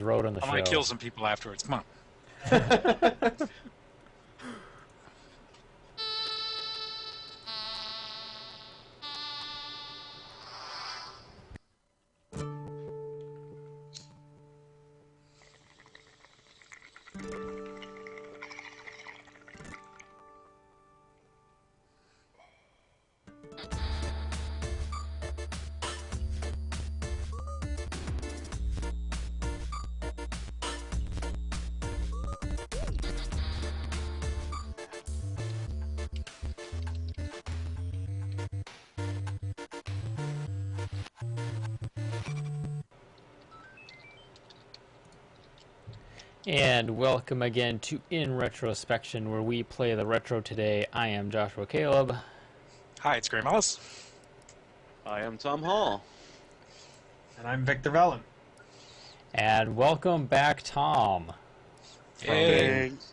Wrote on the I show. want to kill some people afterwards. Come on. And welcome again to InRetroSpection, where we play the retro today. I am Joshua Caleb. Hi, it's Gray Mouse. I am Tom Hall. And I'm Victor Vellon. And welcome back, Tom. Yay. Thanks.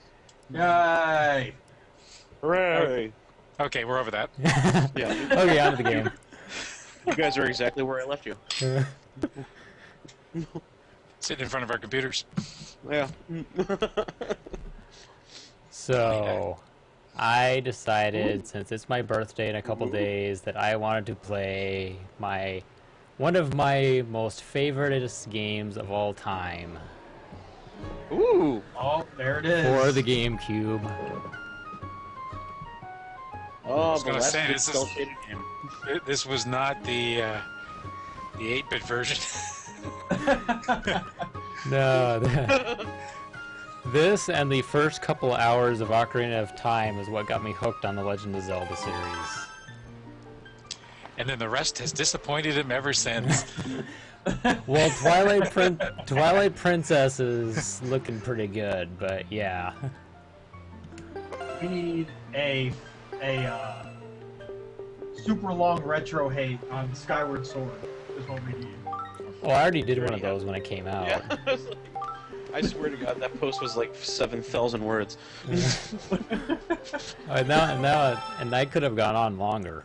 Yay! Hooray! Okay, we're over that. Yeah, Okay, on to the game. you guys are exactly where I left you. Sitting in front of our computers. Yeah. So, I decided, since it's my birthday in a couple days, that I wanted to play one of my most favoriteest games of all time Ooh! Oh, there it is. for the GameCube. Oh, was the gonna last say, good this is- cel-shaded game. This was not the 8-bit version. No, this and the first couple hours of Ocarina of Time is what got me hooked on the Legend of Zelda series. And then the rest has disappointed him ever since. Well, Twilight Princess is looking pretty good, but yeah. We need a super long retro hate on Skyward Sword. Is what we need. Well, I already did one of those when it came out. Yeah. I swear to God, that post was like 7,000 words. And I could have gone on longer.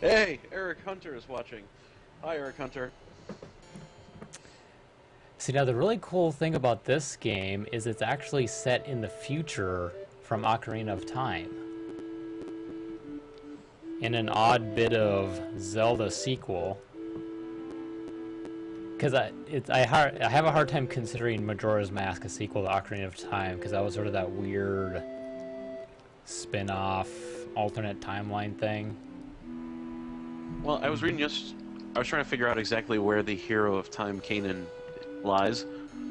Hey, Eric Hunter is watching. Hi, Eric Hunter. See, now the really cool thing about this game is it's actually set in the future from Ocarina of Time. In an odd bit of Zelda sequel. Because I have a hard time considering Majora's Mask a sequel to Ocarina of Time, because that was sort of that weird spin-off alternate timeline thing. Well, I was reading I was trying to figure out exactly where the hero of time, Kanan, lies.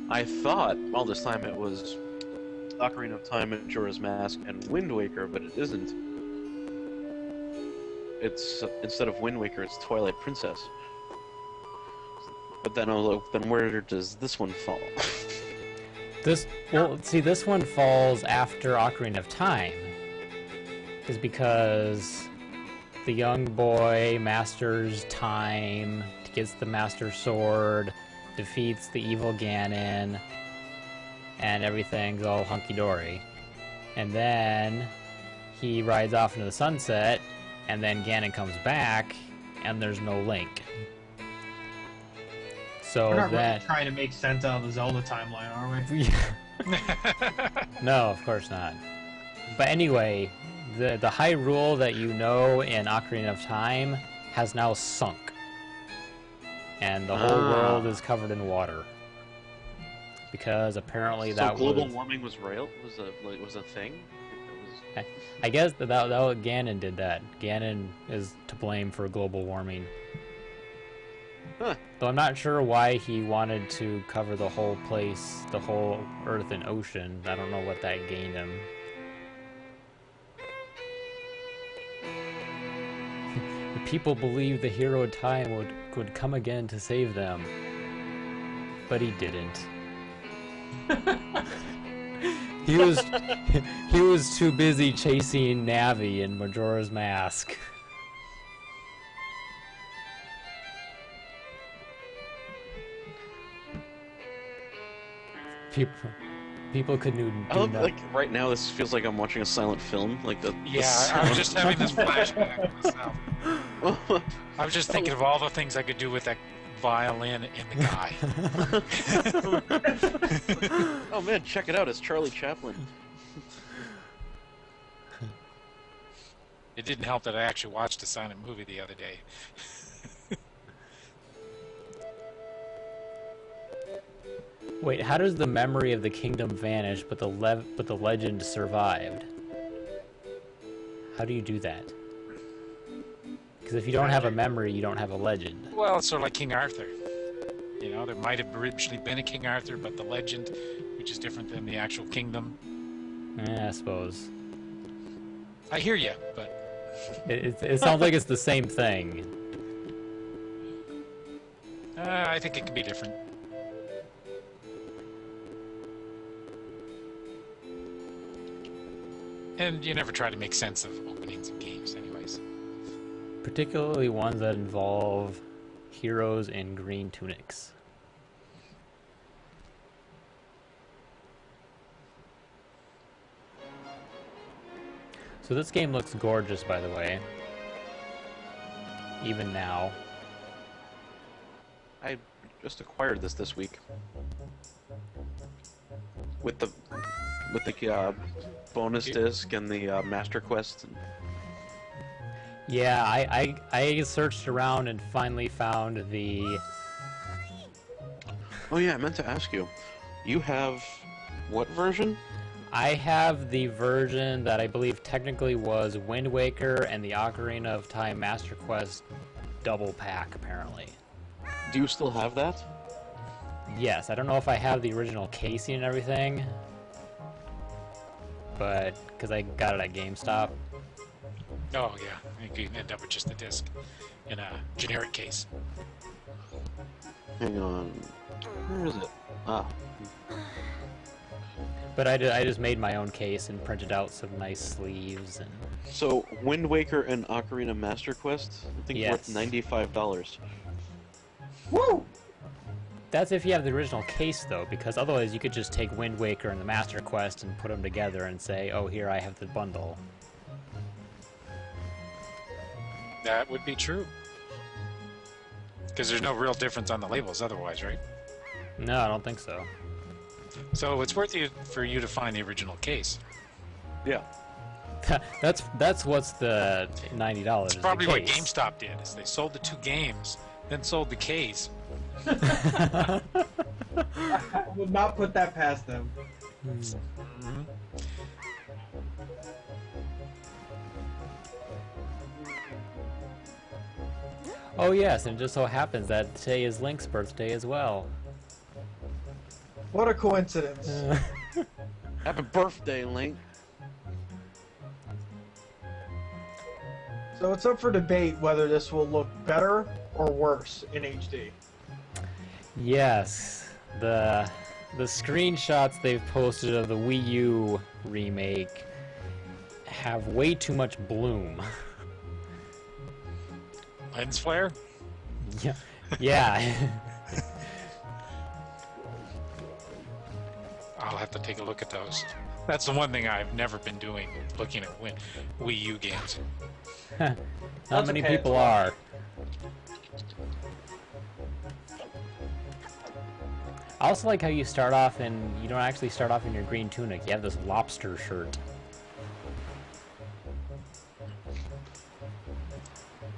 I thought all this time it was Ocarina of Time, Majora's Mask, and Wind Waker, but it isn't. It's instead of Wind Waker, it's Twilight Princess. But then, then where does this one fall? This one falls after Ocarina of Time. Is because the young boy masters time, gets the Master Sword, defeats the evil Ganon, and everything's all hunky-dory. And then he rides off into the sunset, and then Ganon comes back, and there's no Link. So We're not really trying to make sense out of the Zelda timeline, are we? No, of course not. But anyway, the Hyrule that you know in Ocarina of Time has now sunk. And the whole world is covered in water. Because apparently that global warming was real? Was a thing? I guess that Ganon did that. Ganon is to blame for global warming. Huh. Though I'm not sure why he wanted to cover the whole place, the whole earth and ocean. I don't know what that gained him. The people believed the hero of time would come again to save them. But he didn't. He was too busy chasing Navi in Majora's Mask. People could do I love, no- like, right now, this feels like I'm watching a silent film. Like, the Yeah, I was just having this flashback myself. sound. I was just thinking of all the things I could do with that violin and the guy. Oh man, check it out, it's Charlie Chaplin. It didn't help that I actually watched a silent movie the other day. Wait, how does the memory of the kingdom vanish, but the legend survived? How do you do that? Because if you don't have a memory, you don't have a legend. Well, it's sort of like King Arthur. You know, there might have originally been a King Arthur, but the legend, which is different than the actual kingdom. I suppose. I hear you, but It sounds like it's the same thing. I think it could be different. And you never try to make sense of openings of games anyways. Particularly ones that involve heroes in green tunics. So this game looks gorgeous, by the way. Even now. I just acquired this week. With the bonus disc and the Master Quest. Yeah, I searched around and finally found the... Oh yeah, I meant to ask you. You have what version? I have the version that I believe technically was Wind Waker and the Ocarina of Time Master Quest double pack, apparently. Do you still have that? Yes, I don't know if I have the original casing and everything, but because I got it at GameStop. Oh yeah, you can end up with just the disc in a generic case. Hang on. Where is it? Ah. But I just made my own case and printed out some nice sleeves and... So, Wind Waker and Ocarina Master Quest, I think Yes. worth $95. Woo! That's if you have the original case, though, because otherwise you could just take Wind Waker and the Master Quest and put them together and say, oh, here I have the bundle. That would be true. Because there's no real difference on the labels otherwise, right? No, I don't think so. So it's worth it for you to find the original case. Yeah. That's what's the $90. It's the probably what case. GameStop did, is they sold the two games, then sold the case. I would not put that past them. Mhm. Oh yes, and it just so happens that today is Link's birthday as well. What a coincidence. Happy birthday, Link. So it's up for debate whether this will look better or worse in HD. Yes, the screenshots they've posted of the Wii U remake have way too much bloom. Lens flare? Yeah, yeah. I'll have to take a look at those. That's the one thing I've never been doing, looking at Wii U games. Not That's many okay, people it's are. I also like how you start off and you don't actually start off in your green tunic. You have this lobster shirt.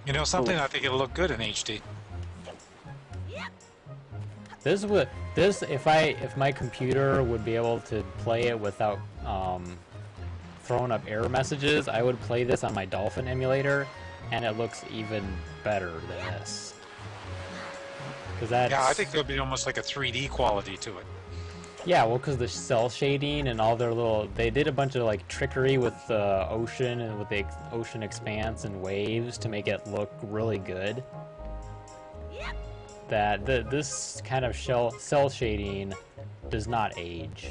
You know something? I think it'll look good in HD. If my computer would be able to play it without throwing up error messages, I would play this on my Dolphin emulator, and it looks even better than this. Because that's... Yeah, I think there'll be almost like a 3D quality to it. Yeah, well, because the cell shading and all their little... They did a bunch of, like, trickery with the ocean and with the ocean expanse and waves to make it look really good. That this kind of cell shading does not age.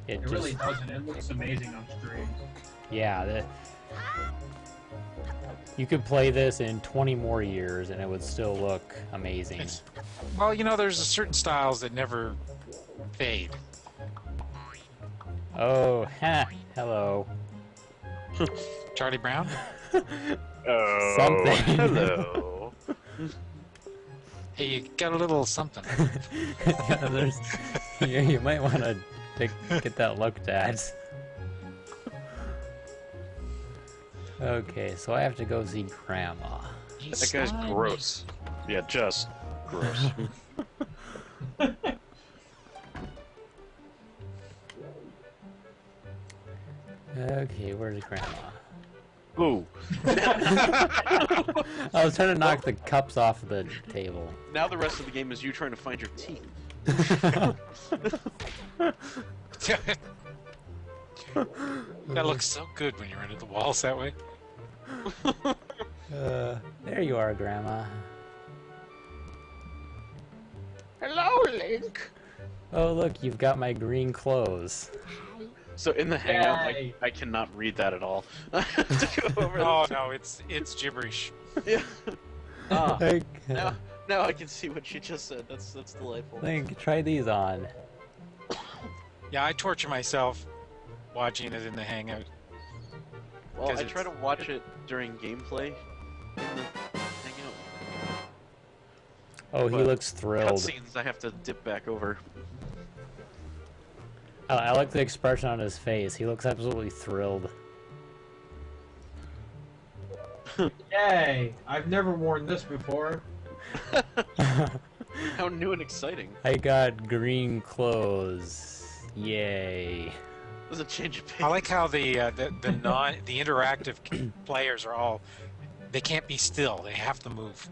It really doesn't. It looks amazing on screen. Yeah, you could play this in 20 more years and it would still look amazing. Well, you know, there's certain styles that never fade. Oh, ha, hello. Charlie Brown? Oh, Something. hello. Hey, you got a little something. Yeah, you might want to get that looked at. Okay, so I have to go see Grandma. That guy's gross. Yeah, just gross. Okay, where's Grandma? Ooh. I was trying to knock the cups off the table. Now the rest of the game is you trying to find your teeth. That looks so good when you run at the walls that way. There you are, Grandma. Hello, Link. Oh, look, you've got my green clothes. So in the hangout, Yay. I cannot read that at all. To go over Oh no, it's gibberish. Yeah. Ah, Link, now I can see what she just said. That's delightful. Link, try these on. Yeah, I torture myself watching it in the hangout. Well, 'Cause I try to watch it during gameplay in the hangout. Oh, he But looks thrilled. Cutscenes, I have to dip back over. I like the expression on his face. He looks absolutely thrilled. Yay! I've never worn this before. How new and exciting. I got green clothes. Yay. There's a change of pace. I like how the interactive players are all, they can't be still. They have to move.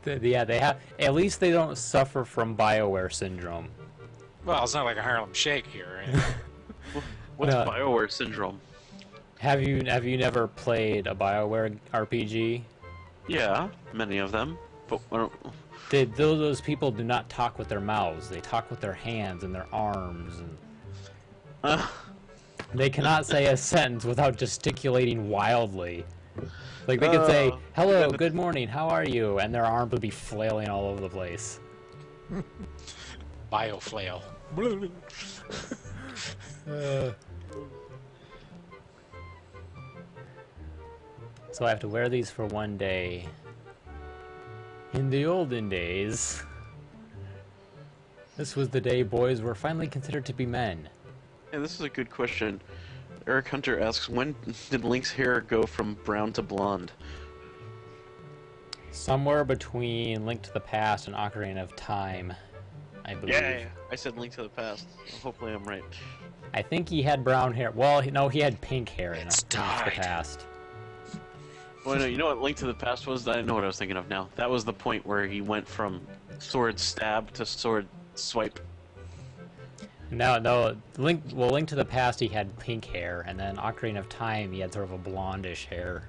Yeah, they have. At least they don't suffer from BioWare syndrome. Well, it's not like a Harlem Shake here. Right? What's No. BioWare syndrome? Have you never played a BioWare RPG? Yeah, many of them. But Those people do not talk with their mouths. They talk with their hands and their arms. And they cannot say a sentence without gesticulating wildly. Like they could say, "Hello, good morning, how are you?" and their arm would be flailing all over the place. Bioflail. So I have to wear these for one day. In the olden days, this was the day boys were finally considered to be men. yeah, this is a good question. Eric Hunter asks, when did Link's hair go from brown to blonde? Somewhere between Link to the Past and Ocarina of Time, I believe. Yeah, I said Link to the Past. Hopefully I'm right. I think he had brown hair. Well, no, he had pink hair in Link to the dyed. Past. Well, no, you know what Link to the Past was? I know what I was thinking of now. That was the point where he went from sword stab to sword swipe. No, Link to the Past he had pink hair, and then Ocarina of Time he had sort of a blondish hair.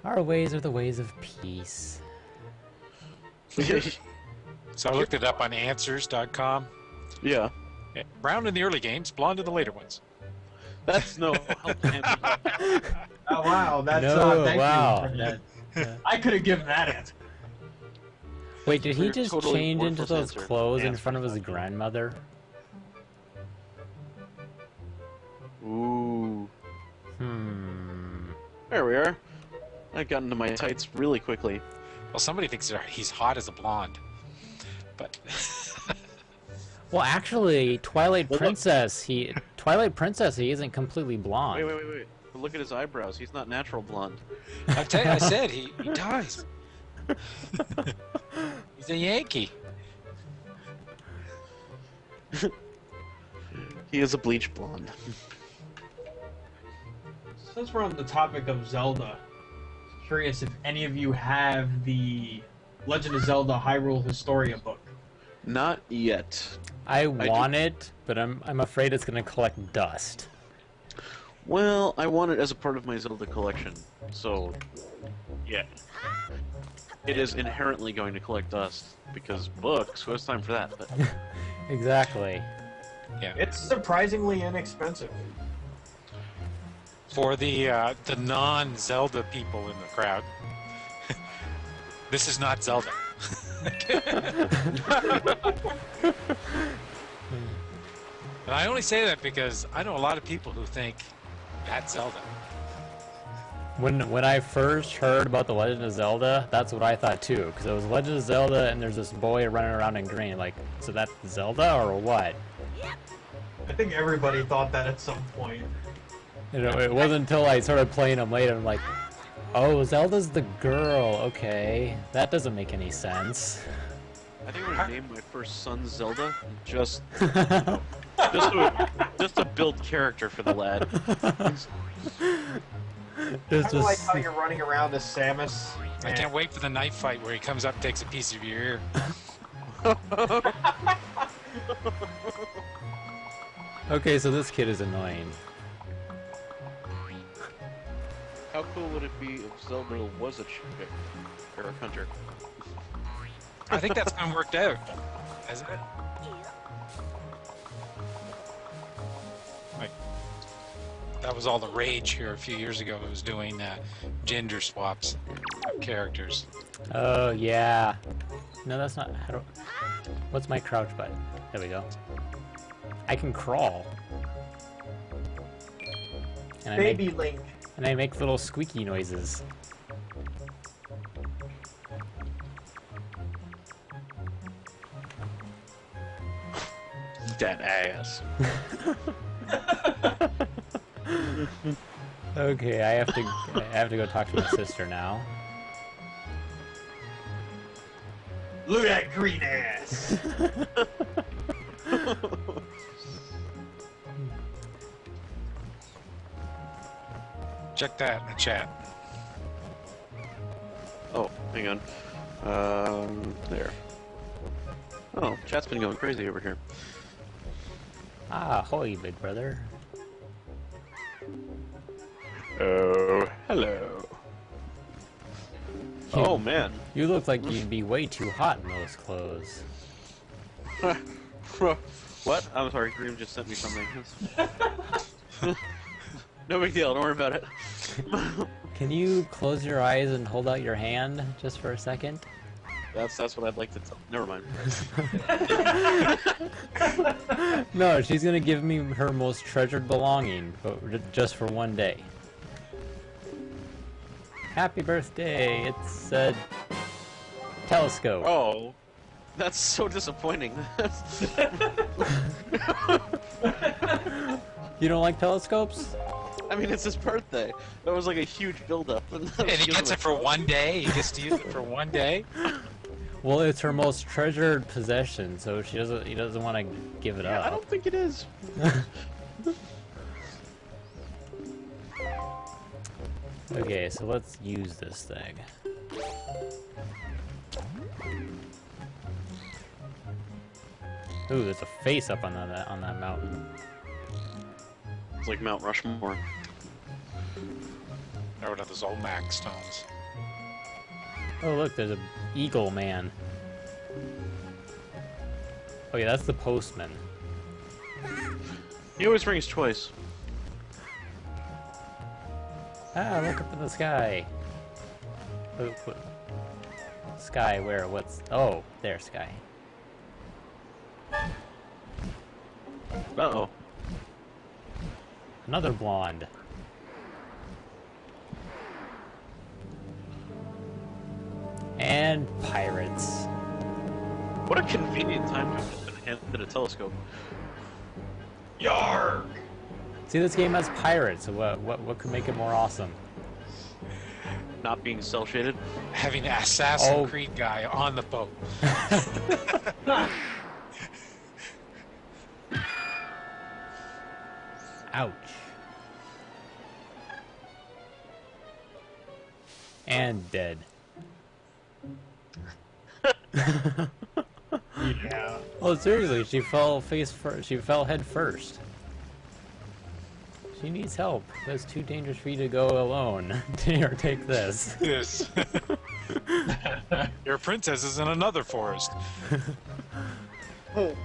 Our ways are the ways of peace. So I looked it up on answers.com. Yeah. Yeah, brown in the early games, blonde in the later ones. That's no help to answer. Oh wow, that's No, thank wow. you. For that. I could have given that answer. Wait, did he just Totally change into worthless those answer. clothes in Answer. front of his grandmother? Ooh. Hmm. There we are. I got into my tights really quickly. Well, somebody thinks he's hot as a blonde. But Well, actually, Twilight Well, look- Princess, he isn't completely blonde. Wait. But look at his eyebrows. He's not natural blonde. I tell you, I said he dies. He's a Yankee. He is a bleach blonde. Since we're on the topic of Zelda, curious if any of you have the Legend of Zelda Hyrule Historia book. Not yet. I want it, but I'm afraid it's gonna collect dust. Well, I want it as a part of my Zelda collection, so yeah. It is inherently going to collect dust, because books, who has time for that? But Exactly. Yeah. It's surprisingly inexpensive. For the non-Zelda people in the crowd, this is not Zelda. And I only say that because I know a lot of people who think that's Zelda. When I first heard about The Legend of Zelda, that's what I thought too, because it was Legend of Zelda and there's this boy running around in green, like, so that's Zelda or what? I think everybody thought that at some point. You know, it wasn't until I started playing them later, I'm like, oh, Zelda's the girl, okay, that doesn't make any sense. I think I'm gonna name my first son Zelda, just to build character for the lad. I like how you're running around as Samus. I can't wait for the knife fight where he comes up and takes a piece of your ear. Okay, so this kid is annoying. How cool would it be if Zelda was a chick or a hunter? I think that's been worked out, hasn't it? Like, that was all the rage here a few years ago. It was doing gender swaps of characters. Oh, yeah. No, that's not... What's my crouch button? There we go. I can crawl. And Baby Link. And I make little squeaky noises. Dead ass. Okay, I have to go talk to my sister now. Look at that green ass. Check that in the chat. Oh, hang on. There. Oh, chat's been going crazy over here. Ah, hoy, big brother. Oh, hello. Oh, man. You look like you'd be way too hot in those clothes. What? I'm sorry, Dream just sent me something. No big deal, don't worry about it. Can you close your eyes and hold out your hand just for a second? That's what I'd like to tell. Never mind. No, she's gonna give me her most treasured belonging, but just for one day. Happy birthday! It's a telescope. Oh, that's so disappointing. You don't like telescopes? I mean, it's his birthday. That was like a huge build-up. And he gets it for one day? He gets to use it for one day? Well, it's her most treasured possession, so he doesn't want to give it up. I don't think it is. Okay, so let's use this thing. Ooh, there's a face up on that mountain. It's like Mount Rushmore. Or one of those old Mac stones. Oh, look, there's an eagle man. Oh yeah, that's the postman. He always brings choice. Ah, look up in the sky. Sky, where? What's... Oh, there, sky. Uh-oh. Another blonde. And pirates. What a convenient time to have been handed a telescope. Yarg! See, this game has pirates, so what could make it more awesome? Not being cel-shaded. Having an Assassin's Oh. Creed guy on the boat. Ouch. And dead. Yeah. Oh, seriously, she fell face first. She fell head first. She needs help. It's too dangerous for you to go alone. Here, take this. Yes. Your princess is in another forest. Can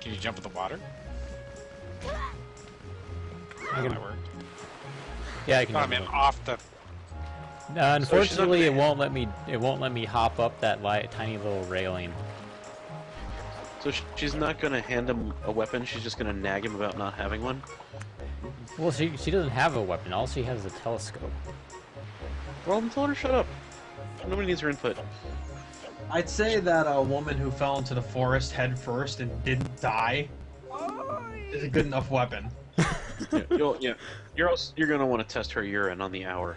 you jump in the water? I can- That worked. Yeah, I can. No, I mean off the Unfortunately, it won't let me. It won't let me hop up that tiny little railing. So she's not gonna hand him a weapon. She's just gonna nag him about not having one. Well, she doesn't have a weapon. All she has is a telescope. Well, then tell her to shut up. Nobody needs her input. I'd say that a woman who fell into the forest head first and didn't die is a good enough weapon. You're gonna want to test her urine on the hour.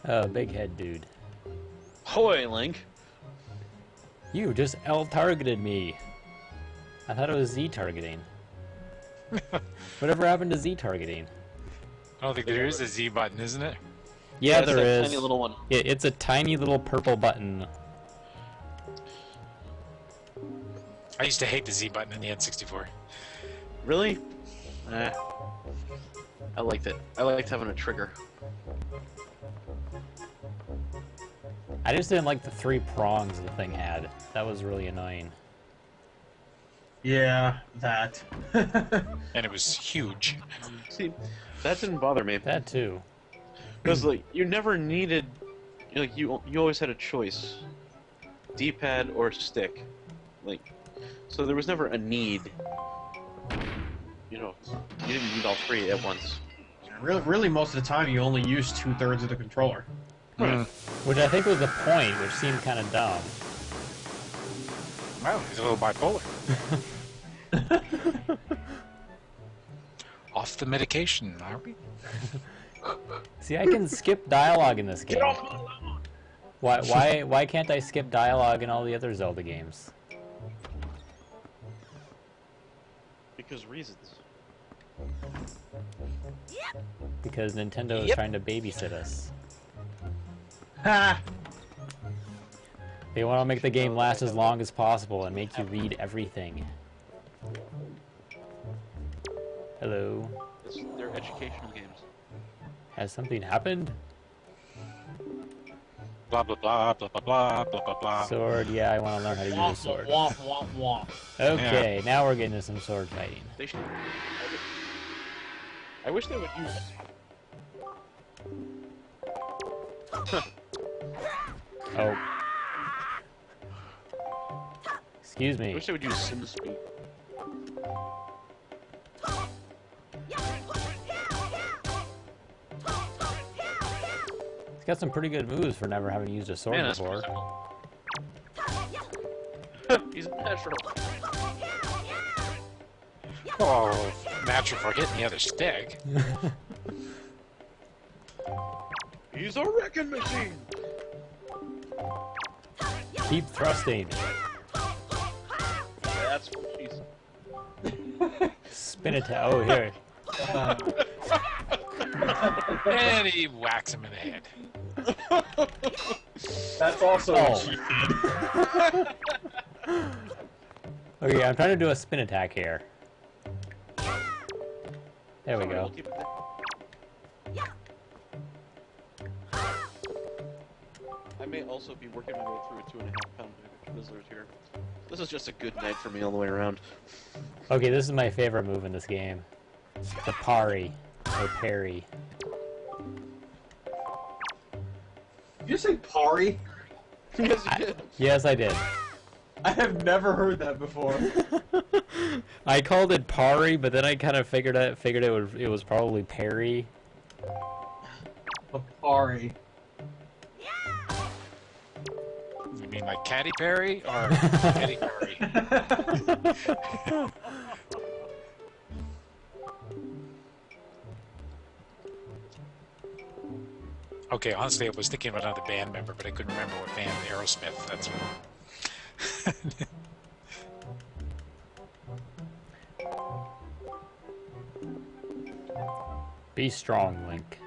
Oh, big head dude. Hoy, Link. You just L targeted me. I thought it was Z targeting. Whatever happened to Z targeting? I don't think there is a Z button, isn't it? Yeah, it's there that is. Tiny little one. It's a tiny little purple button. I used to hate the Z button in the N64. Really? I liked it. I liked having a trigger. I just didn't like the 3 prongs the thing had. That was really annoying. Yeah, that. And it was huge. See, that didn't bother me. That too. Because like you never needed, like you always had a choice, D-pad or stick, like, so there was never a need. You know, you didn't need all 3 at once. Really, most of the time you only use 2/3 of the controller. Which I think was the point, which seemed kind of dumb. Wow, he's a little bipolar. Off the medication, are we? See, I can skip dialogue in this game. Why can't I skip dialogue in all the other Zelda games? Because reasons. Because Nintendo is trying to babysit us. Ha! They want to make the game last as long as possible and make you read everything. Hello. They're educational games. Has something happened? Blah blah blah blah blah blah blah blah blah. Sword, yeah, I want to learn how to use a sword. Womp, womp, womp. Okay, now we're getting to some sword fighting. They should. I wish they would use. Oh. Excuse I me. wish they would use sim speed. He's got some pretty good moves for never having used a sword Man, that's before. He's natural. Oh, natural for hitting the other stick. He's a wrecking machine. Keep thrusting. That's what she said. Spin attack. Oh, here. And he whacks him in the head. That's also Oh. what she did. Okay, I'm trying to do a spin attack here. There we Sorry, go. we'll keep it there. I may also be working my way through a 2.5-pound bag of Twizzlers here. This is just a good night for me all the way around. Okay, this is my favorite move in this game. The parry. Or parry. Did you say Pari? Yes, you did. Yes, I did. I have never heard that before. I called it parry, but then I kind of figured it was probably parry. A Pari. You mean like Katy Perry or Katy Perry? Okay, honestly, I was thinking of another band member, but I couldn't remember what band. Aerosmith. That's what. Be strong, Link.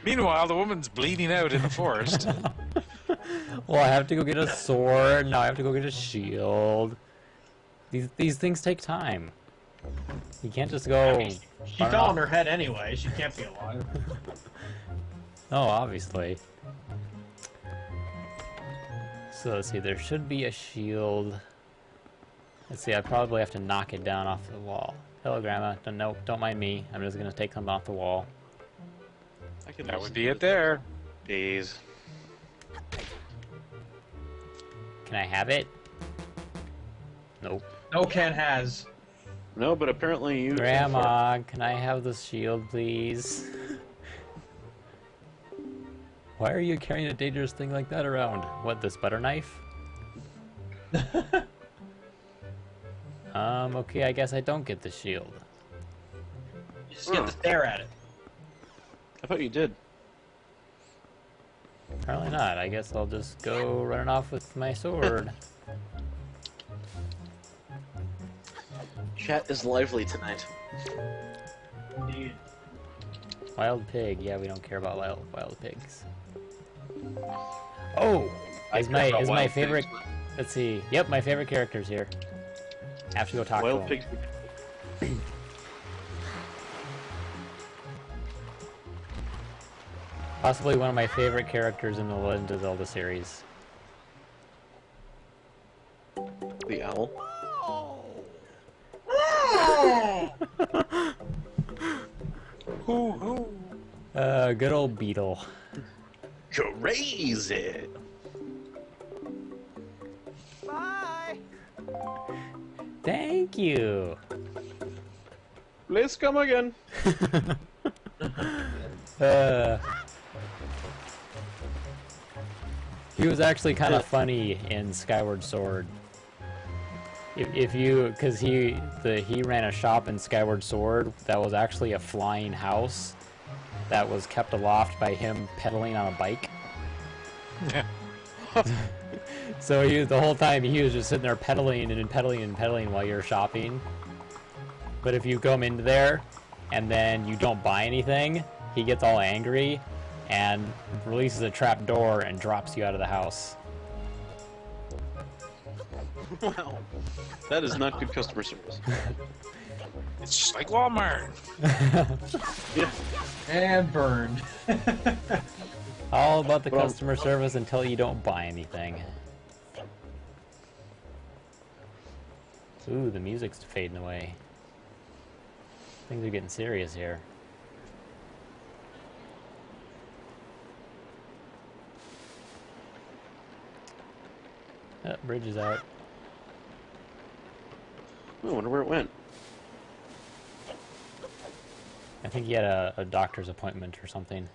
Meanwhile, the woman's bleeding out in the forest. Well, I have to go get a sword. Now I have to go get a shield. These things take time. You can't just go. She fell on her head anyway. She can't be alive. Oh, obviously. So let's see. There should be a shield. Let's see, I probably have to knock it down off the wall. Hello, Grandma. No, don't mind me. I'm just gonna take something off the wall. I can That listen would be to it this there. days. Can I have it? Nope. No Ken has. No, but apparently you. Grandma, can I have the shield, please? Why are you carrying a dangerous thing like that around? What, this butter knife? Okay, I guess I don't get the shield. You just get to stare at it. I thought you did. Apparently not. I guess I'll just go running off with my sword. Chat is lively tonight. Indeed. Wild pig. Yeah, we don't care about wild pigs. Oh! I Is care my about is my wild favorite... pigs, Let's see. Yep, my favorite character's here. I have to go talk Wild to him. pigs. Possibly one of my favorite characters in the Legend of Zelda series. The owl. Good old Beetle. Crazy. Thank you. Please come again. He was actually kind of funny in Skyward Sword. If you, because he ran a shop in Skyward Sword that was actually a flying house that was kept aloft by him pedaling on a bike. So the whole time he was just sitting there pedaling and pedaling and pedaling while you're shopping. But if you come into there and then you don't buy anything, he gets all angry and releases a trap door and drops you out of the house. Wow. That is not good customer service. It's just like Walmart. Yeah. And burned. All about the customer service until you don't buy anything. Ooh, the music's fading away. Things are getting serious here. Oh, bridge is out. I wonder where it went. I think he had a doctor's appointment or something.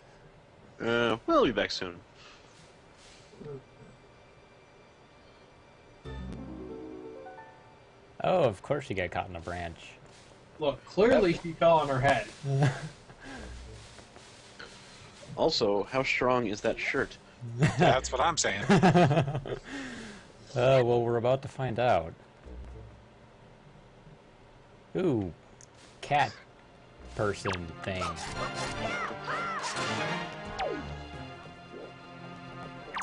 We'll be back soon. Oh, of course she got caught in a branch. Look, clearly she fell on her head. Also, how strong is that shirt? That's what I'm saying. Well, we're about to find out. Ooh, cat person thing.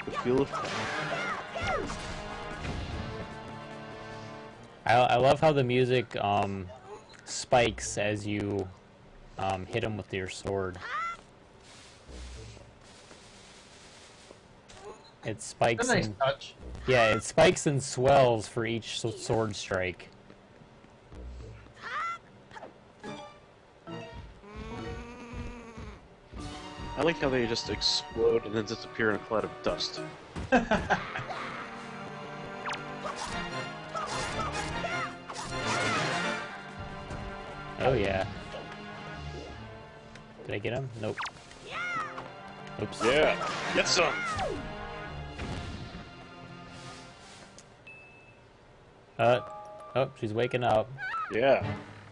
The feel of... I love how the music spikes as you hit him with your sword. It spikes. That's a nice and, touch. yeah, it spikes and swells for each sword strike. I like how they just explode and then disappear in a cloud of dust. Oh yeah. Did I get him? Nope. Oops. Yeah, get some! Oh, she's waking up. Yeah,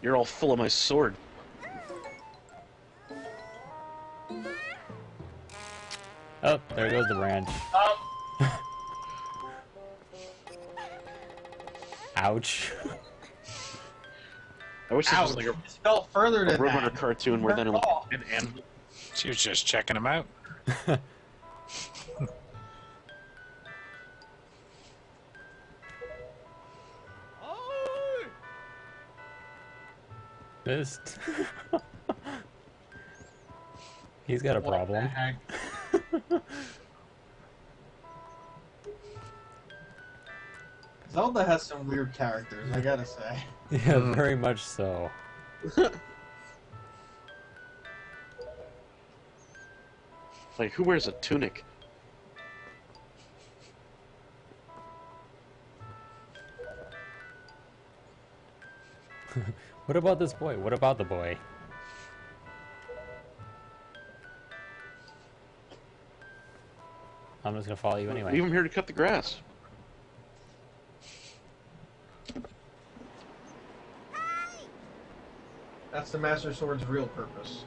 you're all full of my sword. Oh, there goes the branch. Ouch. I wish this Ouch. was like a Just fell further than Roadrunner that. cartoon where then an Oh. animal. She was just checking them out. Missed. He's got a What the problem. heck? Zelda has some weird characters, I gotta say. Yeah, very much so. Like, who wears a tunic? What about this boy? What about the boy? I'm just gonna follow you anyway. Leave him here to cut the grass. That's the Master Sword's real purpose.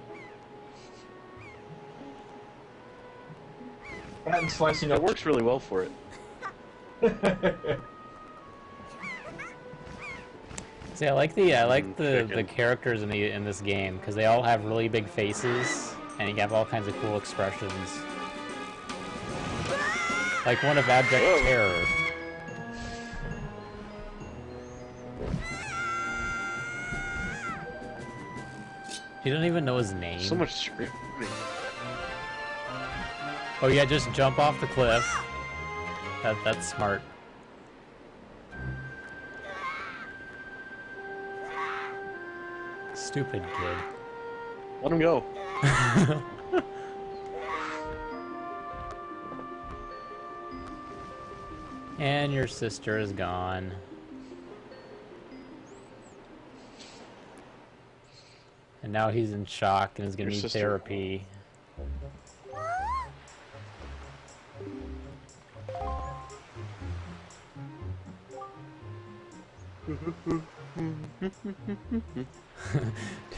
And slicing It up. works really well for it. See, I like the chicken. characters in this game because they all have really big faces and you have all kinds of cool expressions. Like one of abject terror. He doesn't even know his name. So much screaming. Oh yeah, just jump off the cliff. That's smart. Stupid kid. Let him go. And your sister is gone. And now he's in shock and is gonna Your need sister. therapy.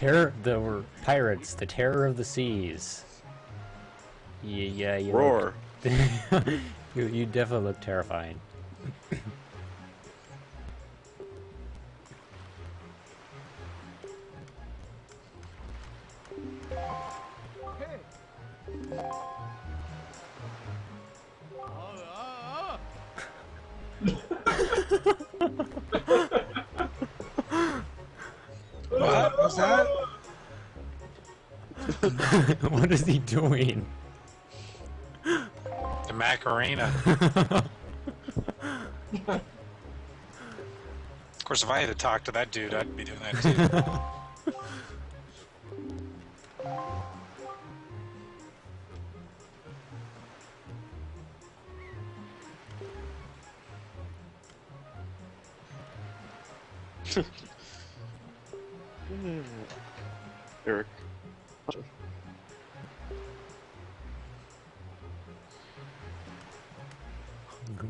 We're pirates, the terror of the seas. Yeah, you Roar. look- you definitely look terrifying. What was that? What is he doing? The Macarena. Of course, if I had to talk to that dude, I'd be doing that too. Eric.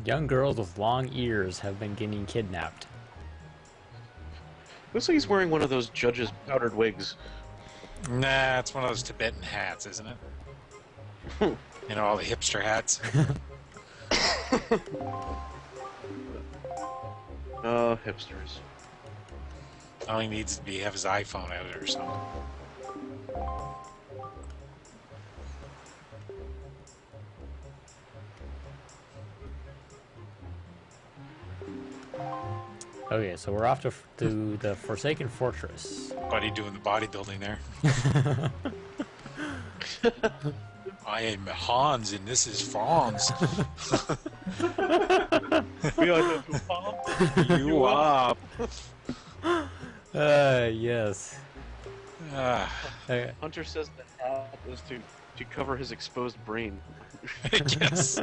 Young girls with long ears have been getting kidnapped. Looks like he's wearing one of those judges' powdered wigs. Nah, it's one of those Tibetan hats, isn't it? You know, all the hipster hats. Oh, hipsters. All he needs to have his iPhone out or something. Okay, so we're off to the Forsaken Fortress. Buddy doing the bodybuilding there. I am Hans and this is Franz. You up? Yes. Hunter says the hat is to cover his exposed brain. Yes.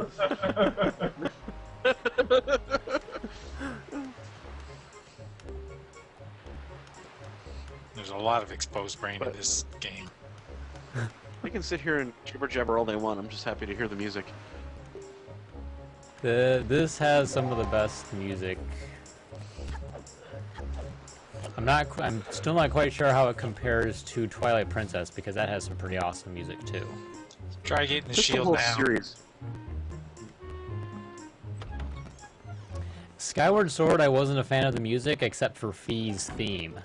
There's a lot of exposed brain in this game. They can sit here and jibber jabber all they want. I'm just happy to hear the music. This has some of the best music. I'm still not quite sure how it compares to Twilight Princess because that has some pretty awesome music too. Try getting the Just the shield whole down. series. Skyward Sword, I wasn't a fan of the music except for Fi's theme,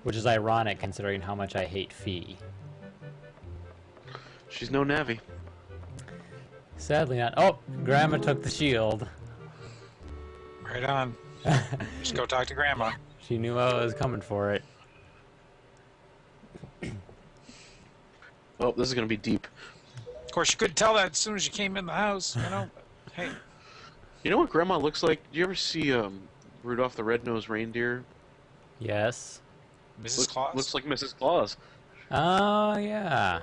which is ironic considering how much I hate Fi. She's no Navi. Sadly not. Oh, Grandma took the shield. Right on. Just go talk to Grandma. She knew I was coming for it. Oh, this is gonna be deep. Of course, you couldn't tell that as soon as you came in the house, you know. Hey, You know what Grandma looks like? Do you ever see Rudolph the Red-Nosed Reindeer. Yes. Mrs. Claus? Looks like Mrs. Claus. Oh, yeah.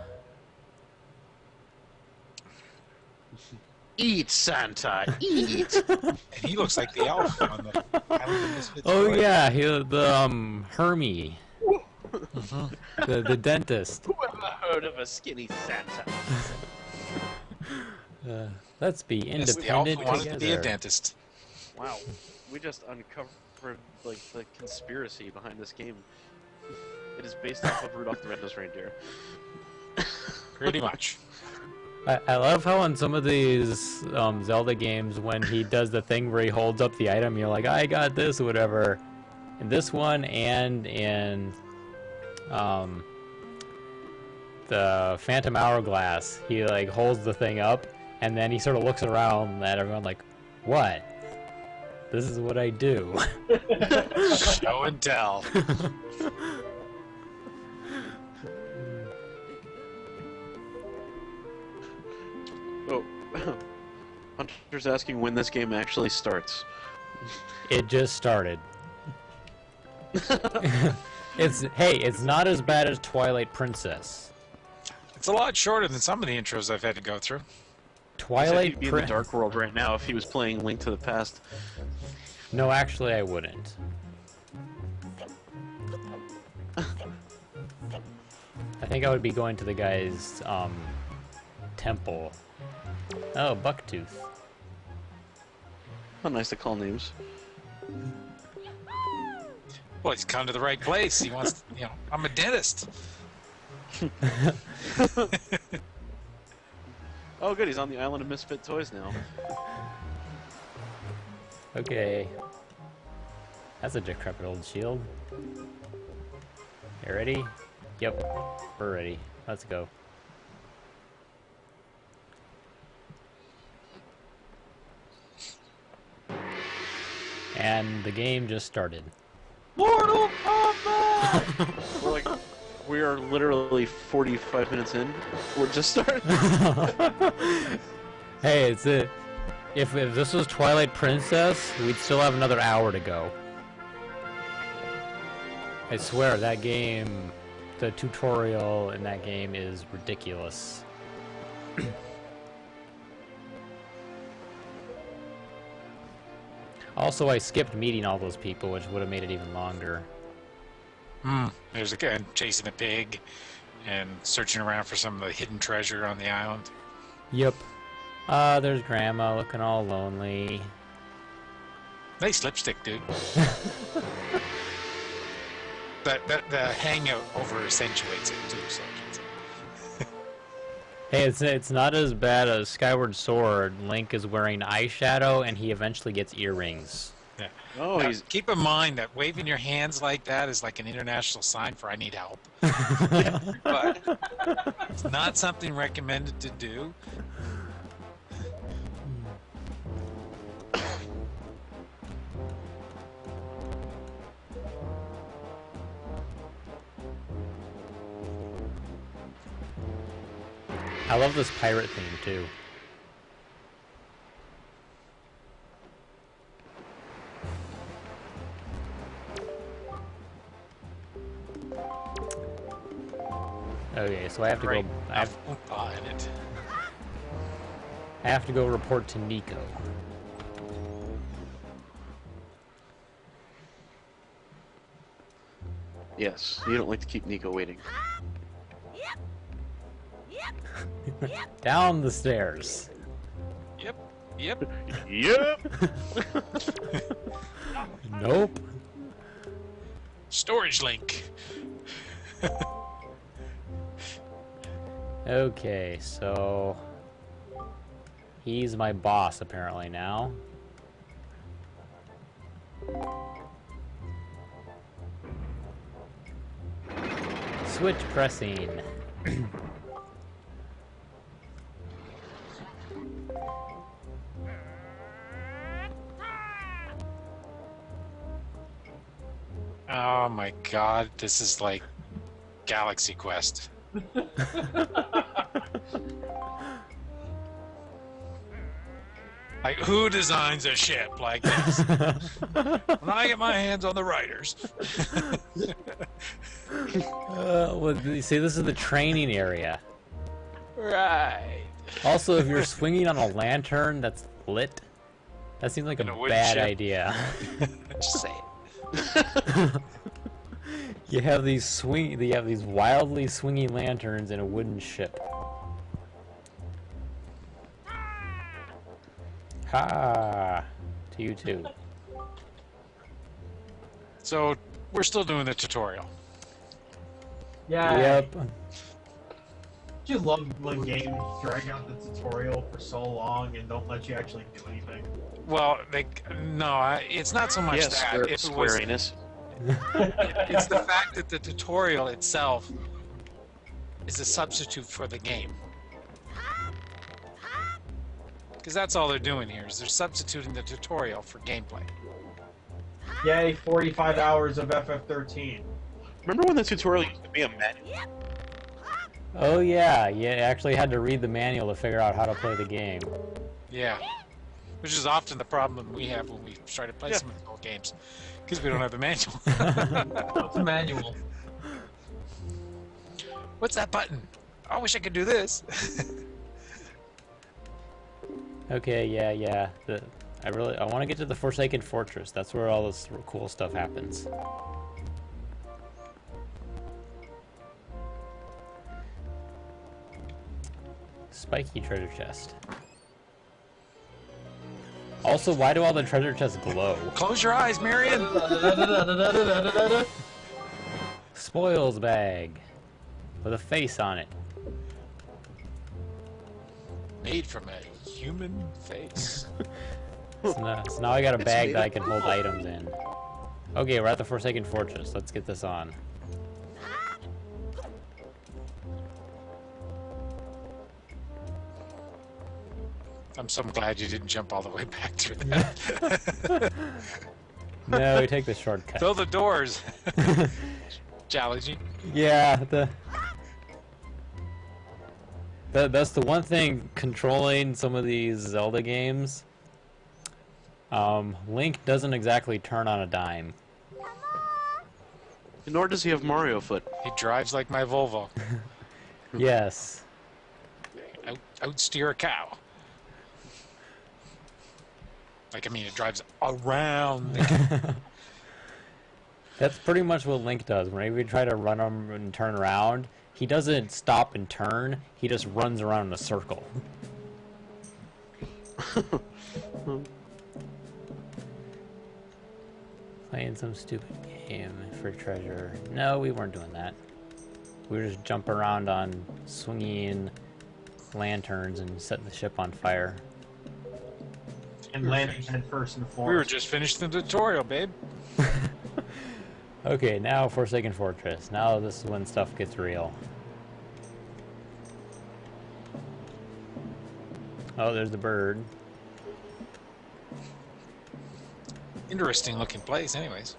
Eat, Santa, eat! And he looks like the elf on the Island of Misfits. Oh, toy. yeah, Hermie. The dentist. Who ever heard of a skinny Santa? Let's be It's the elf independent who wanted to be a together. dentist. Wow, we just uncovered like the conspiracy behind this game. It is based off of Rudolph the Red-Nosed Reindeer. Pretty much. I love how in some of these Zelda games, when he does the thing where he holds up the item, you're like, I got this or whatever. In this one and in the Phantom Hourglass, he like holds the thing up and then he sort of looks around at everyone like, what? This is what I do. Show and tell. Oh, Hunter's asking when this game actually starts. It just started. It's not as bad as Twilight Princess. It's a lot shorter than some of the intros I've had to go through. Twilight He'd be in the Dark World right now if he was playing Link to the Past. No, actually, I wouldn't. I think I would be going to the guy's temple. Oh, Bucktooth. How nice to call names. Well, he's come to the right place. He wants, I'm a dentist. Oh, good, he's on the Island of Misfit Toys now. Okay. That's a decrepit old shield. You ready? Yep, we're ready. Let's go. And the game just started. Mortal Kombat! We are literally 45 minutes in. We're just starting. Hey, it's it. If this was Twilight Princess, we'd still have another hour to go. I swear, that game, the tutorial in that game is ridiculous. Also, I skipped meeting all those people, which would have made it even longer. There's a guy chasing a pig and searching around for some of the hidden treasure on the island. Yep. There's Grandma looking all lonely. Nice lipstick, dude. The hangout over accentuates it too. So Hey, it's not as bad as Skyward Sword. Link is wearing eyeshadow, and he eventually gets earrings. yeah. Oh, Now, he's... keep in mind that waving your hands like that is like an international sign for I need help. But it's not something recommended to do. I love this pirate theme, too. Okay, so I have to Right. go. Behind it. I have to go report to Nico. Yes, you don't like to keep Nico waiting. Down the stairs. Yep. Yep. Yep! Nope. Storage link. Okay, so he's my boss apparently now. Switch pressing. Oh my god, this is like Galaxy Quest. Like, who designs a ship like this? When I get my hands on the writers. Well, you see, this is the training area. Right. Also, if you're swinging on a lantern that's lit, that seems like a In a wooden bad ship. idea. Just say it. You have these wildly swinging lanterns in a wooden ship. Ha! To you too. So, we're still doing the tutorial. Yeah. Yep. You love when games drag out the tutorial for so long and don't let you actually do anything. Well, it's not so much Yes, that. square, If it was, squariness. it's the fact that the tutorial itself is a substitute for the game. Because that's all they're doing here, is they're substituting the tutorial for gameplay. Yay, 45 hours of FF13. Remember when the tutorial used to be a manual? Oh yeah, you actually had to read the manual to figure out how to play the game. Yeah. Which is often the problem we have when we try to play some of the old games. Because we don't have the manual. What's a manual? What's that button? I wish I could do this. Okay, yeah. I want to get to the Forsaken Fortress. That's where all this cool stuff happens. Spiky treasure chest. Also, why do all the treasure chests glow? Close your eyes, Marion. Spoils bag. With a face on it. Made from a human face. So now I got a bag that I can hold items in. Okay, we're at the Forsaken Fortress. Let's get this on. I'm so glad you didn't jump all the way back through that. No, we take the shortcut. Fill the doors. Challenging. Yeah, that's the one thing controlling some of these Zelda games. Link doesn't exactly turn on a dime. Nor does he have Mario foot. He drives like my Volvo. Yes. Outsteer a cow. Like, I mean, it drives around the cow. That's pretty much what Link does. Whenever you try to run him and turn around, he doesn't stop and turn. He just runs around in a circle. Playing some stupid game for treasure. No, we weren't doing that. We were just jumping around on swinging lanterns and setting the ship on fire. And landing head first in the forest. We were just finishing the tutorial, babe. Okay, now Forsaken Fortress. Now this is when stuff gets real. Oh, there's the bird. Interesting looking place, anyways.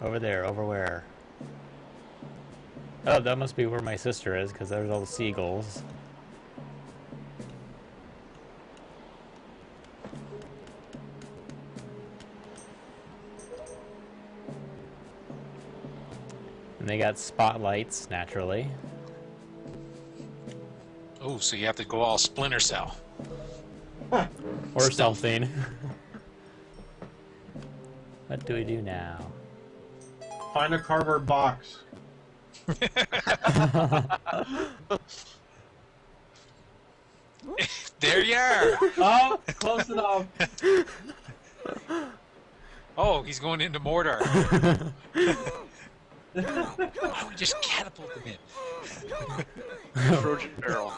Over there, over where? Oh, that must be where my sister is, because there's all the seagulls. And they got spotlights, naturally. Oh, so you have to go all Splinter Cell. Or something. What do we do now? Find a cardboard box. There you are. Oh, close enough. Oh, he's going into Mordor. Oh, just catapult him in. Trojan barrel.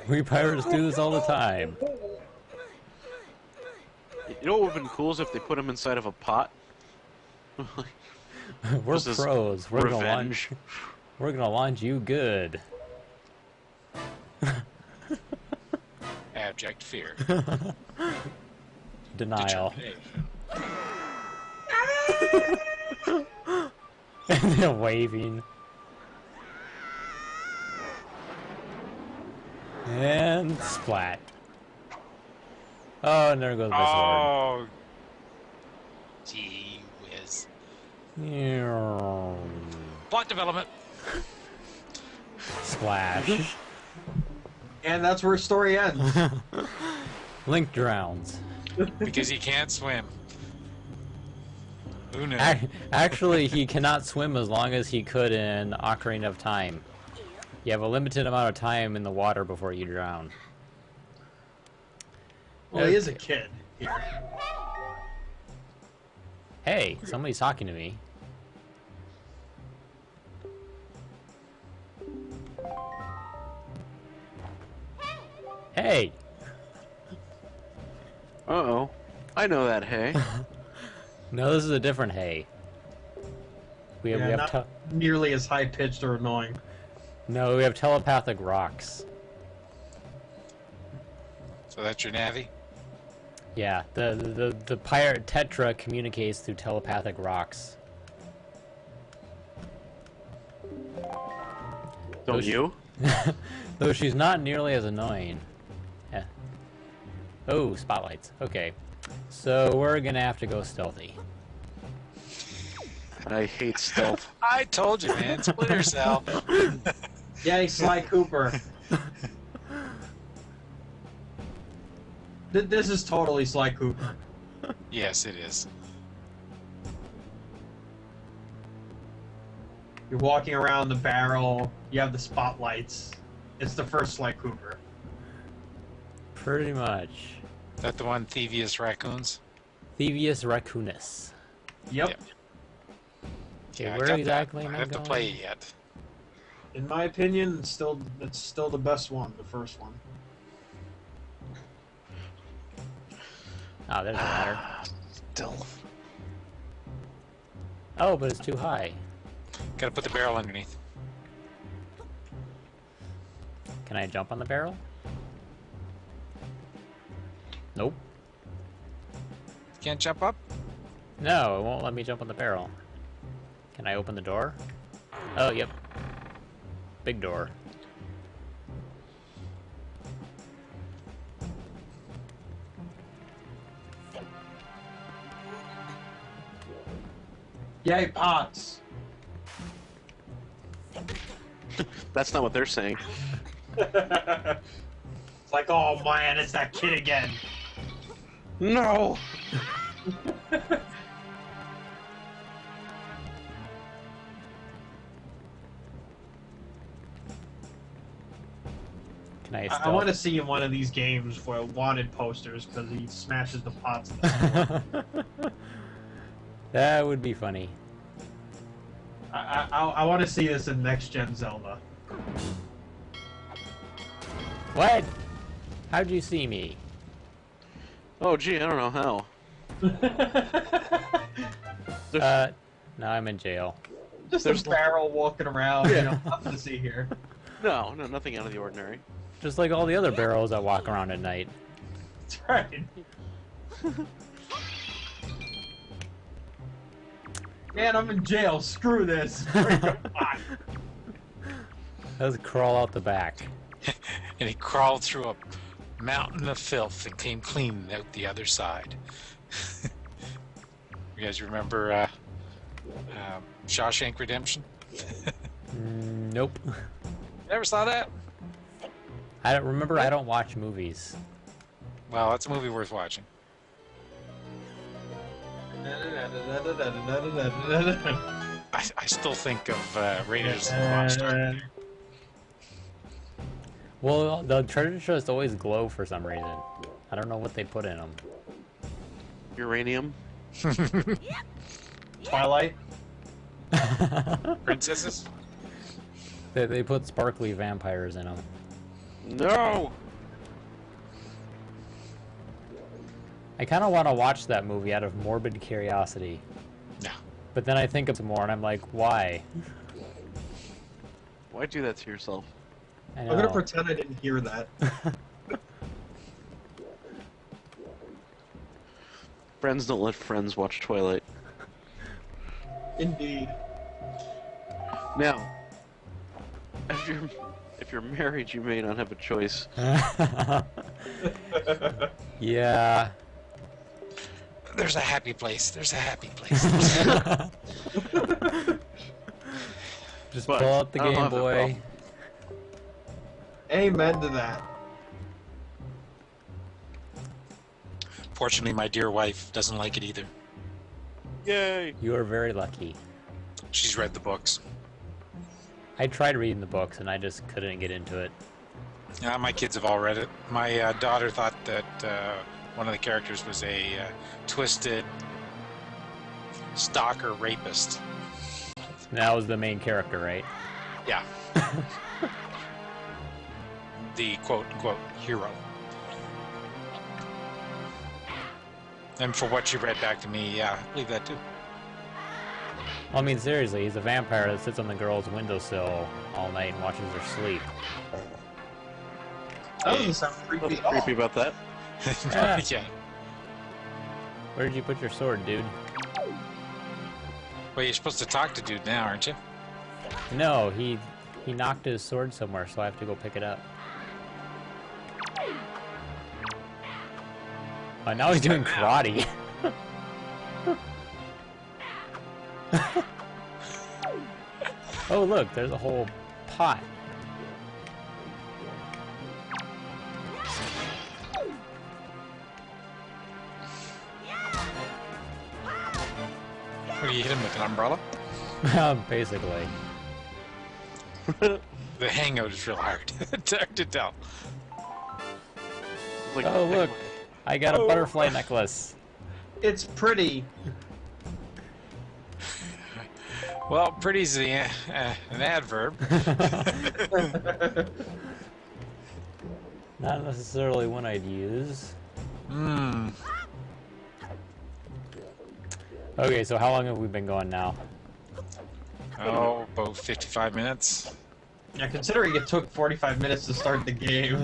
We pirates do this all the time. You know what would have been cool is if they put him inside of a pot. We're Just as pros. We're gonna revenge. launch. We're gonna launch you good. Abject fear. Denial. Determination. And then waving. And splat. Oh, and there goes my Oh. Gee whiz. sword. Plot development. Splash. And that's where story ends. Link drowns. Because he can't swim. Who knew? Actually, he cannot swim as long as he could in Ocarina of Time. You have a limited amount of time in the water before you drown. Well, he is a kid here. Hey, somebody's talking to me. Hey! Uh-oh. I know that, hey. No, this is a different hey. We have, Yeah, not nearly as high pitched or annoying. no, we have telepathic rocks. So that's your Navi? Yeah, the pirate Tetra communicates through telepathic rocks. Don't you? Though she's not nearly as annoying. Yeah. Oh, spotlights. Okay. So we're gonna have to go stealthy. I hate stealth. I told you, man. Splinter Cell. Yay, Sly Cooper. This is totally Sly Cooper. Yes, it is. You're walking around the barrel, you have the spotlights. It's the first Sly Cooper. Pretty much. Is that the one, Thievius Raccoons? Thievius Raccoonus. Yep. Yep. Okay, Yeah, I where got exactly that. am I I have to going? play it yet. In my opinion, it's still the best one, the first one. Oh, there's a ladder. Still. Oh, but it's too high. Gotta put the barrel underneath. Can I jump on the barrel? Nope. Can't jump up? No, it won't let me jump on the barrel. Can I open the door? Oh, yep. Big door. Yay, pots! That's not what they're saying. It's like, oh man, it's that kid again. No! Can I I want to see in one of these games for wanted posters because he smashes the pots. In the floor. That would be funny. I want to see this in next gen Zelda. What? How'd you see me? Oh, gee, I don't know how. Now I'm in jail. Just There's- a barrel walking around. You know, nothing to see here. No, nothing out of the ordinary. Just like all the other barrels that walk around at night. That's right. Man, I'm in jail. Screw this. Let's crawl out the back. And he crawled through a mountain of filth and came clean out the other side. You guys remember Shawshank Redemption? Nope. Never saw that? I don't remember. I don't watch movies. Well, that's a movie worth watching. I still think of Raiders of the Lost Ark. Well, the treasure chests always glow for some reason. I don't know what they put in them. Uranium? Twilight. Princesses? They put sparkly vampires in them. No! I kind of want to watch that movie out of morbid curiosity. No. But then I think of some more and I'm like, why? Why do that to yourself? I I'm gonna know. pretend I didn't hear that. Friends don't let friends watch Twilight. Indeed. Now, as you're If you're married, you may not have a choice. Yeah. There's a happy place. There's a happy place. Just But pull out the I don't Game have that Boy. problem. Amen to that. Fortunately, my dear wife doesn't like it either. Yay! You are very lucky. She's read the books. I tried reading the books and I just couldn't get into it. Yeah, my kids have all read it. My daughter thought that one of the characters was a twisted stalker rapist. And that was the main character, right? Yeah. The quote-unquote hero. And for what she read back to me, yeah, I believe that too. Well, I mean, seriously, he's a vampire that sits on the girl's windowsill all night and watches her sleep. That doesn't sound creepy at all. Creepy about that. Yeah. Yeah. Where did you put your sword, dude? Well, you're supposed to talk to dude now, aren't you? No, he knocked his sword somewhere, so I have to go pick it up. Oh, now he's doing karate. Oh, look, there's a whole pot. What, you hit him with an umbrella? Basically. The hangout is real hard. It's hard to tell. Like, Oh, look, I got a butterfly necklace. It's pretty. Well, pretty's the, an adverb. Not necessarily one I'd use. Hmm. Okay, so how long have we been going now? Oh, about 55 minutes. Yeah, considering it took 45 minutes to start the game.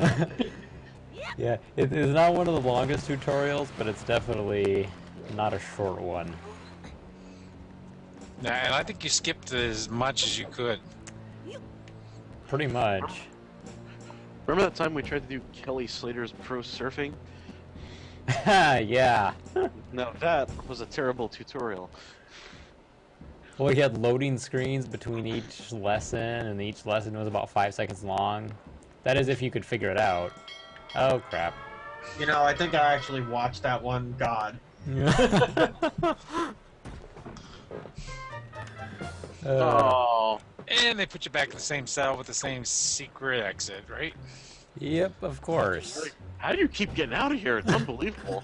Yeah, it is not one of the longest tutorials, but it's definitely not a short one. Nah, and I think you skipped as much as you could. Pretty much. remember that time we tried to do Kelly Slater's pro surfing? Yeah. Now that was a terrible tutorial. Well, we had loading screens between each lesson, and each lesson was about 5 seconds long. That is if you could figure it out. Oh, crap. You know, I think I actually watched that one. God. Oh. And they put you back in the same cell with the same secret exit, right? Yep, of course. How do you keep getting out of here? It's unbelievable.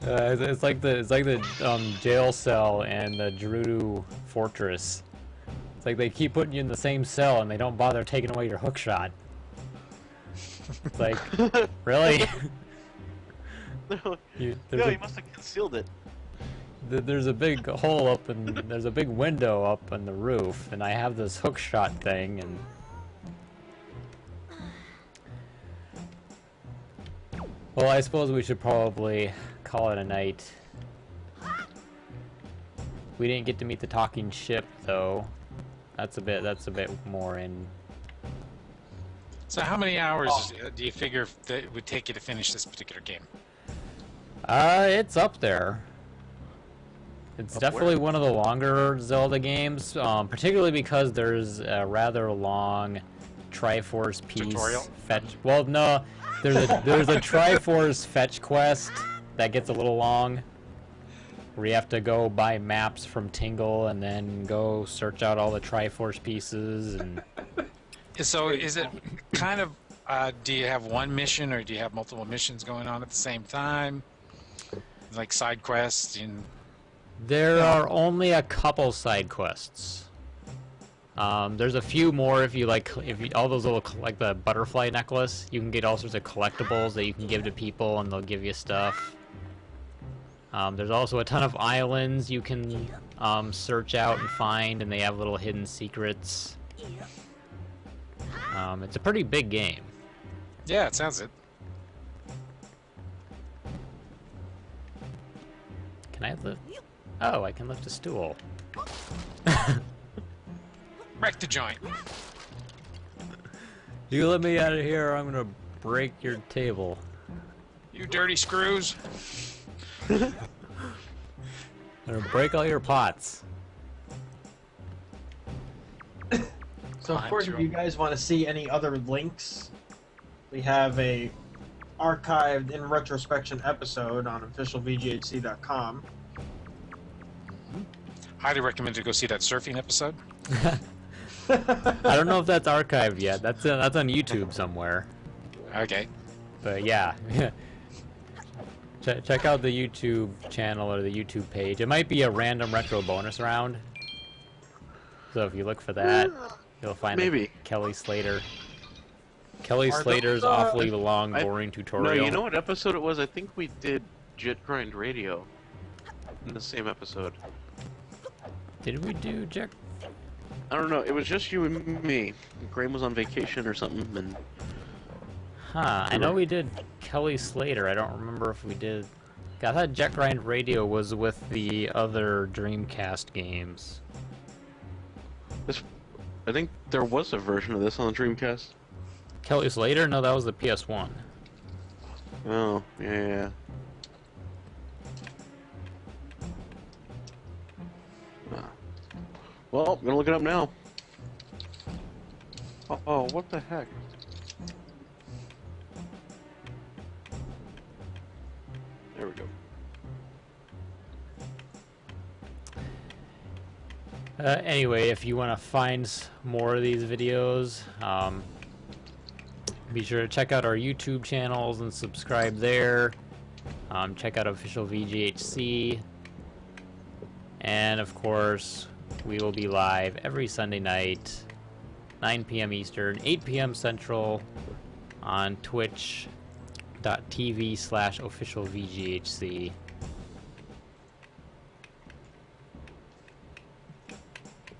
It's like the jail cell and the Gerudo Fortress. It's like they keep putting you in the same cell and they don't bother taking away your hook shot. It's like, really? No, You you must have concealed it. there's a big hole up and there's a big window up on the roof, and I have this hook shot thing, and well, I suppose we should probably call it a night. We didn't get to meet the talking ship, though. That's a bit more in. So how many hours do you figure that it would take you to finish this particular game? It's up there. It's Up definitely where? one of the longer Zelda games, particularly because there's a rather long Triforce piece Tutorial? fetch. Well, no, there's a Triforce fetch quest that gets a little long, where you have to go buy maps from Tingle and then go search out all the Triforce pieces and. So is it kind of, do you have one mission or do you have multiple missions going on at the same time? Like side quests and... There are only a couple side quests. There's a few more if you all those little, like the butterfly necklace, you can get all sorts of collectibles that you can give to people and they'll give you stuff. There's also a ton of islands you can search out and find, and they have little hidden secrets. It's a pretty big game. Yeah, it sounds it. Can I lift? Oh, I can lift a stool. Wreck the joint. You let me out of here, or I'm gonna break your table. You dirty screws. I'm gonna break all your pots. So of course, if you guys want to see any other links, we have a archived InRetroSpection episode on officialvghc.com. Highly recommend to go see that surfing episode. I don't know if that's archived yet. That's on YouTube somewhere. Okay. But yeah, check out the YouTube channel or the YouTube page. It might be a random retro bonus round. So if you look for that, you'll find Maybe. Kelly Slater. Kelly Are Slater's those, awfully long, I- boring No, tutorial. you know what episode it was? I think we did Jet Grind Radio in the same episode. Did we do Jack? I don't know. It was just you and me. Graham was on vacation or something, and Huh, I know we did Kelly Slater. I don't remember if we did. I thought Jet Grind Radio was with the other Dreamcast games. this. I think there was a version of this on the Dreamcast. Kelly Slater? No, that was the PS1. Oh, yeah. Ah. Well, I'm gonna look it up now. Oh, what the heck? There we go. Anyway, if you want to find more of these videos, be sure to check out our YouTube channels and subscribe there. Check out official V.G.H.C. And of course, we will be live every Sunday night, 9 p.m. Eastern, 8 p.m. Central, on twitch.tv/officialvghc.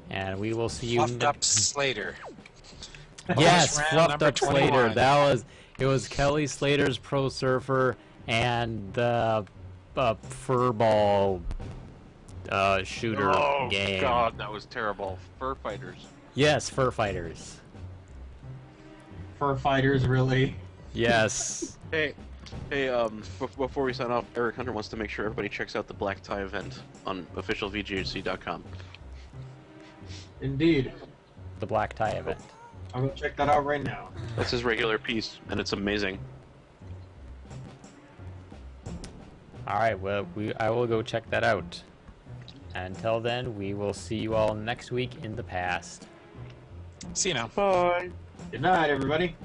And we will see you. Fluffed up Slater. Yes, Bonus round fluffed number up Slater. 21. It was Kelly Slater's Pro Surfer and the furball shooter Oh game. God, that was terrible. Fur fighters. Yes, Fur Fighters. Fur fighters, really. Yes. Hey, before we sign off, Eric Hunter wants to make sure everybody checks out the Black Tie event on officialvghc.com. Indeed. The Black Tie event. I'm gonna check that out right now. That's his regular piece, and it's amazing. Alright, well, I will go check that out. Until then, we will see you all next week in the past. See you now. Bye. Good night, everybody.